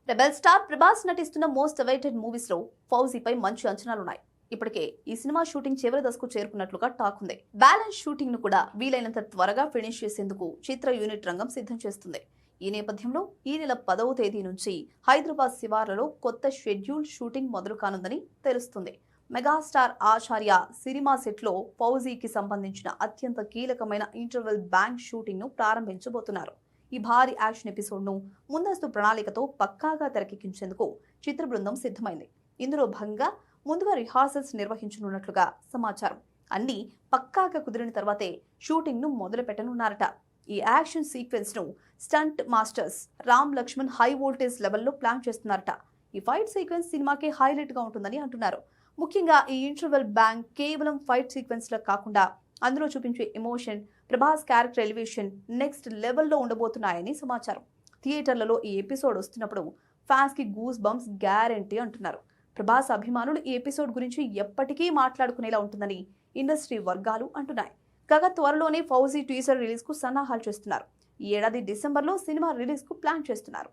Rebel star Prabhas నటిస్తున్న most awaited movies లో ఫౌజీపై మంచి అంచనాలున్నాయి. ఇప్పటికే ఈ సినిమా షూటింగ్ చివరి దశకు చేరుకున్నట్లుగా టాక్ ఉంది. బ్యాలెన్స్ షూటింగ్ ను కూడా వీలైనంత త్వరగా ఫినిష్ చేసేందుకు చిత్ర యూనిట్ రంగం సిద్ధం చేస్తుంది. ఈ నేపథ్యంలో ఈ నెల 10వ తేదీ నుంచి హైదరాబాద్ శివార్లలో కొత్త షెడ్యూల్ షూటింగ్ మొదలు కానుందని తెలుస్తుంది. మెగాస్టార్ ఆచార్య సినిమా సెట్ లో ఫౌజీకి సంబంధించిన అత్యంత కీలకమైన ఇంటర్వెల్ బ్యాంక్ షూటింగ్ ను ప్రారంభించబోతున్నారు. ఈ భారీ యాక్షన్ ఎపిసోడ్ ను ముందస్తు ప్రణాళికతో పక్కాగా తెరకెక్కించేందుకు చిత్ర బృందం సిద్ధమైంది. ఇందులో భాగంగా ముందుగా రిహార్సల్స్ నిర్వహించనున్నట్లుగా సమాచారం. అన్ని పక్కాగా కుదిరిన తర్వాతే షూటింగ్ ను మొదలు పెట్టనున్నారట. ఈ యాక్షన్ సీక్వెన్స్ ను stunt masters Ram Lakshman high voltage లెవెల్లో ప్లాన్ చేస్తున్నారట. ఈ ఫైట్ సీక్వెన్స్ సినిమాకి హైలైట్ గా ఉంటుందని అంటున్నారు. ముఖ్యంగా ఈ ఇంటర్వెల్ బ్యాంక్ కేవలం ఫైట్ సీక్వెన్స్ లా కాకుండా అందులో చూపించే emotion, Prabhas character elevation next లెవెల్లో ఉండబోతున్నాయని సమాచారం. థియేటర్లలో ఈ ఎపిసోడ్ వస్తున్నప్పుడు ఫ్యాన్స్ కి గూస్ బంప్స్ గ్యారెంటీ అంటున్నారు. ప్రభాస్ అభిమానులు ఈ ఎపిసోడ్ గురించి ఎప్పటికీ మాట్లాడుకునేలా ఉంటుందని ఇండస్ట్రీ వర్గాలు అంటున్నాయి. కాగా త్వరలోనే ఫౌజీ టీజర్ రిలీజ్ కు సన్నాహాలు చేస్తున్నారు. ఈ ఏడాది డిసెంబర్లో సినిమా రిలీజ్ కు ప్లాన్ చేస్తున్నారు.